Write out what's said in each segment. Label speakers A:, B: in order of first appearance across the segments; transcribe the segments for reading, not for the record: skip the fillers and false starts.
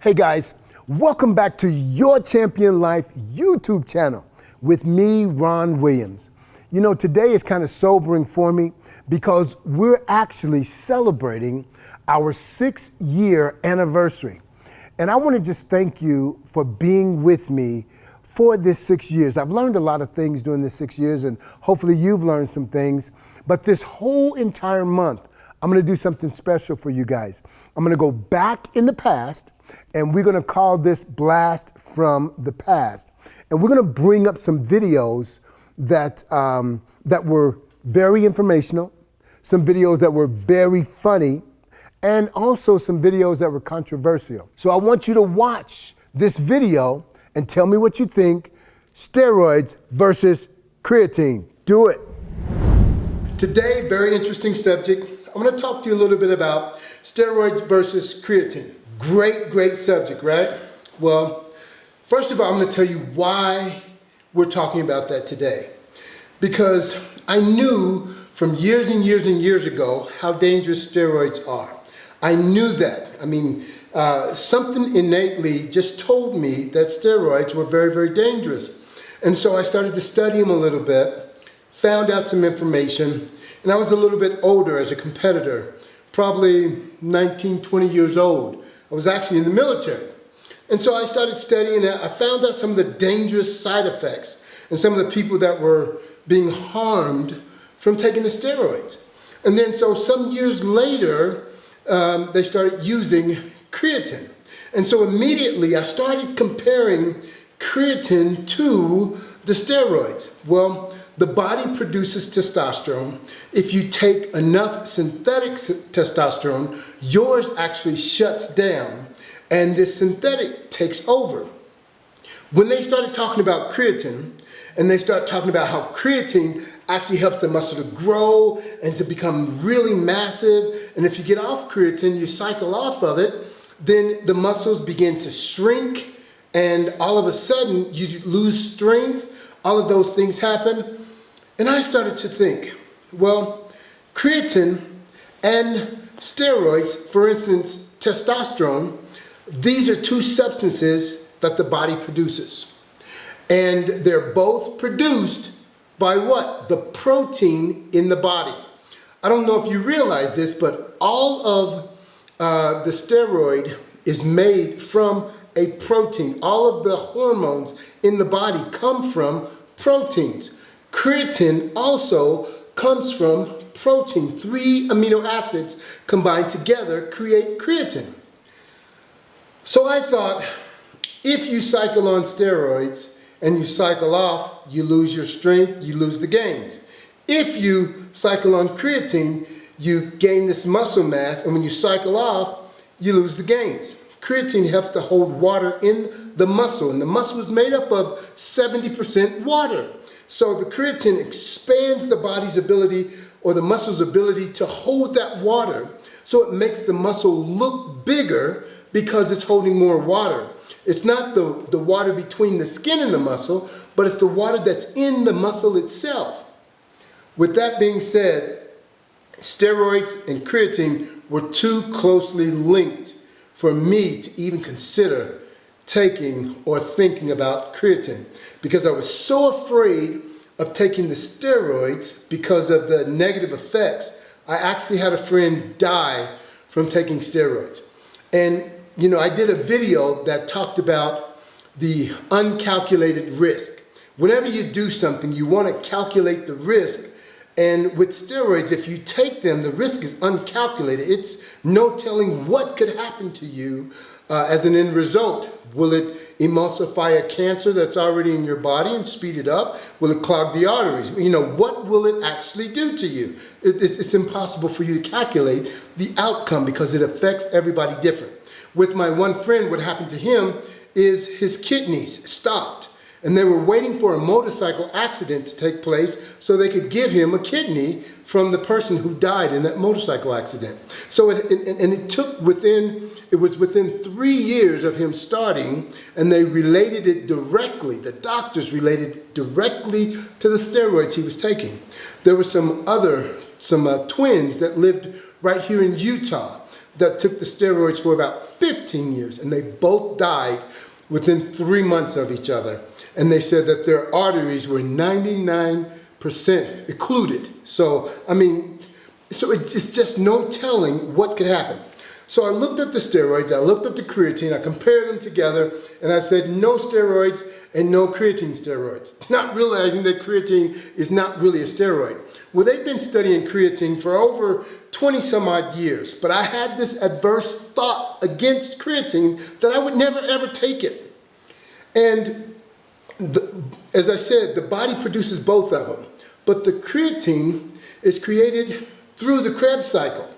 A: Hey guys, welcome back to Your Champion Life YouTube channel with me, Ron Williams. You know, today is kind of sobering for me because we're actually celebrating our 6-year anniversary. And I want to just thank you for being with me for this 6 years. I've learned a lot of things during this 6 years, and hopefully you've learned some things. But this whole entire month, I'm going to do something special for you guys. I'm going to go back in the past, and we're going to call this Blast from the Past. And we're going to bring up some videos that were very informational, some videos that were very funny, and also some videos that were controversial. So I want you to watch this video and tell me what you think. Steroids versus creatine. Do it. Today, very interesting subject. I'm going to talk to you a little bit about steroids versus creatine. Great subject, right? Well, first of all, I'm going to tell you why we're talking about that today. Because I knew from years and years ago how dangerous steroids are. I knew that. I mean, something innately just told me that steroids were very dangerous. And so I started to study them a little bit, found out some information, and I was a little bit older as a competitor, probably 19, 20 years old. I was actually in the military. And so I started studying it. I found out some of the dangerous side effects and some of the people that were being harmed from taking the steroids. And then so some years later, they started using creatine. And so immediately I started comparing creatine to the steroids. Well, the body produces testosterone. If you take enough synthetic testosterone, yours actually shuts down and this synthetic takes over. When they started talking about creatine, and they start talking about how creatine actually helps the muscle to grow and to become really massive, and if you get off creatine, you cycle off of it, then the muscles begin to shrink, and all of a sudden you lose strength. All of those things happen. And I started to think, well, creatine and steroids, for instance, testosterone, these are two substances that the body produces. And they're both produced by what? The protein in the body. I don't know if you realize this, but all of the steroid is made from a protein. All of the hormones in the body come from proteins. Creatine also comes from protein. 3 amino acids combined together create creatine. So I thought, if you cycle on steroids and you cycle off, you lose your strength, you lose the gains. If you cycle on creatine, you gain this muscle mass, and when you cycle off, you lose the gains. Creatine helps to hold water in the muscle, and the muscle is made up of 70% water. So the creatine expands the body's ability, or the muscle's ability, to hold that water, so it makes the muscle look bigger because it's holding more water. It's not the water between the skin and the muscle, but it's the water that's in the muscle itself. With that being said, steroids and creatine were too closely linked for me to even consider taking or thinking about creatine, because I was so afraid of taking the steroids because of the negative effects. I actually had a friend die from taking steroids. And you know, I did a video that talked about the uncalculated risk. Whenever you do something, you want to calculate the risk. And with steroids, if you take them, the risk is uncalculated. It's no telling what could happen to you as an end result. Will it emulsify a cancer that's already in your body and speed it up? Will it clog the arteries? You know, what will it actually do to you? It's impossible for you to calculate the outcome because it affects everybody different. With my one friend, what happened to him is his kidneys stopped. And they were waiting for a motorcycle accident to take place so they could give him a kidney from the person who died in that motorcycle accident. So it was within 3 years of him starting, and they related it directly, the doctors related it directly to the steroids he was taking. There were some twins that lived right here in Utah that took the steroids for about 15 years, and they both died within 3 months of each other. And they said that their arteries were 99% occluded. So, I mean, it's just no telling what could happen. So I looked at the steroids, I looked at the creatine, I compared them together, and I said no steroids and no creatine steroids, not realizing that creatine is not really a steroid. Well, they've been studying creatine for over 20 some odd years, but I had this adverse thought against creatine that I would never ever take it. And as I said, the body produces both of them, but the creatine is created through the Krebs cycle.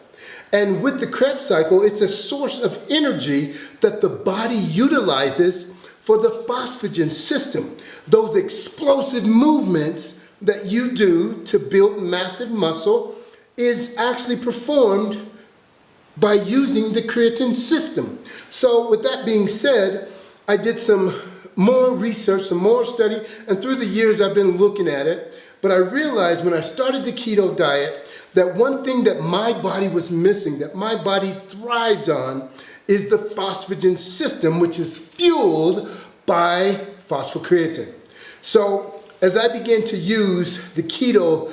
A: And with the Krebs cycle, it's a source of energy that the body utilizes for the phosphagen system. Those explosive movements that you do to build massive muscle is actually performed by using the creatine system. So with that being said, I did some more research, some more study, and through the years I've been looking at it. But I realized when I started the keto diet that one thing that my body was missing, that my body thrives on, is the phosphagen system, which is fueled by phosphocreatine. So as I began to use the keto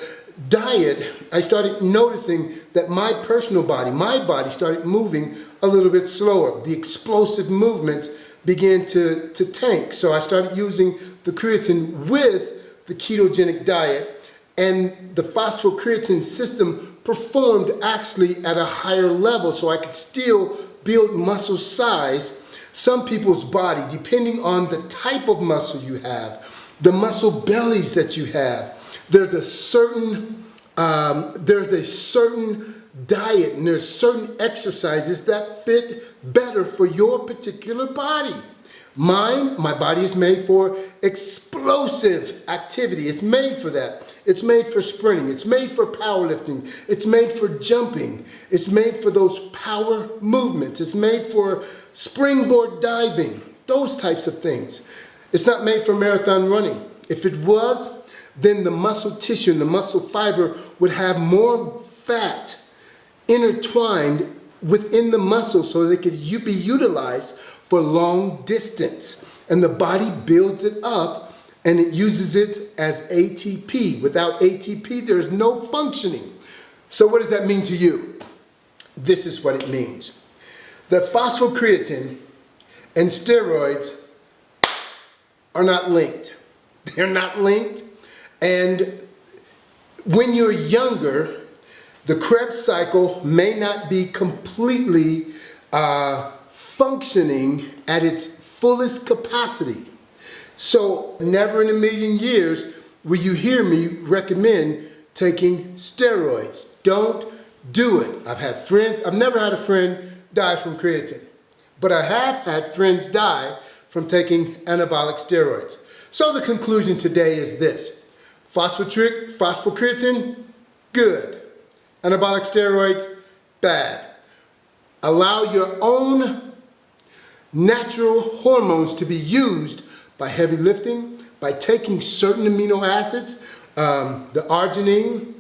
A: diet, I started noticing that my personal body, my body started moving a little bit slower. The explosive movements began to tank. So I started using the creatine with the ketogenic diet, and the phosphocreatine system performed actually at a higher level, so I could still build muscle size. Some people's body, depending on the type of muscle you have, the muscle bellies that you have, there's a certain diet and there's certain exercises that fit better for your particular body. My body is made for explosive activity. It's made for that. It's made for sprinting. It's made for powerlifting. It's made for jumping. It's made for those power movements. It's made for springboard diving, those types of things. It's not made for marathon running. If it was, then the muscle tissue and the muscle fiber would have more fat intertwined within the muscle so they could be utilized for long distance. And the body builds it up and it uses it as ATP. Without ATP, there's no functioning. So what does that mean to you? This is what it means. That phosphocreatine and steroids are not linked. They're not linked. And when you're younger, the Krebs cycle may not be completely functioning at its fullest capacity. So never in a million years will you hear me recommend taking steroids. Don't do it. I've never had a friend die from creatine, but I have had friends die from taking anabolic steroids. So the conclusion today is this: phosphocreatine, good. Anabolic steroids, bad. Allow your own natural hormones to be used by heavy lifting, by taking certain amino acids, the arginine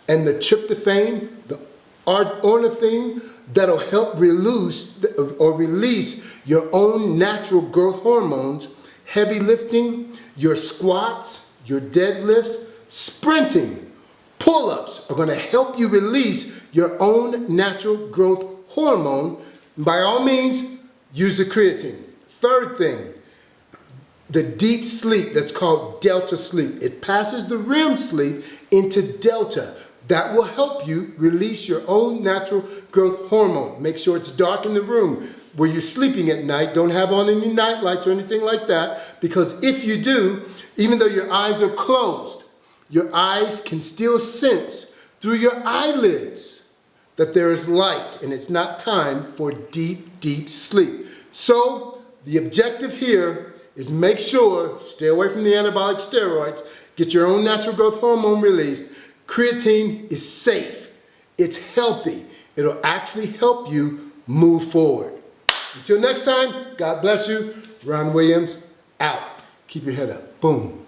A: and the tryptophan, the ornithine, that'll help release your own natural growth hormones. Heavy lifting, your squats, your deadlifts, sprinting, pull-ups are going to help you release your own natural growth hormone. By all means, use the creatine. Third thing, the deep sleep that's called delta sleep. It passes the REM sleep into delta. That will help you release your own natural growth hormone. Make sure it's dark in the room where you're sleeping at night. Don't have on any night lights or anything like that, because if you do, even though your eyes are closed, your eyes can still sense through your eyelids that there is light and it's not time for deep, deep sleep. So the objective here is make sure, stay away from the anabolic steroids, get your own natural growth hormone released. Creatine is safe, it's healthy, it'll actually help you move forward. Until next time, God bless you. Ron Williams, out. Keep your head up. Boom.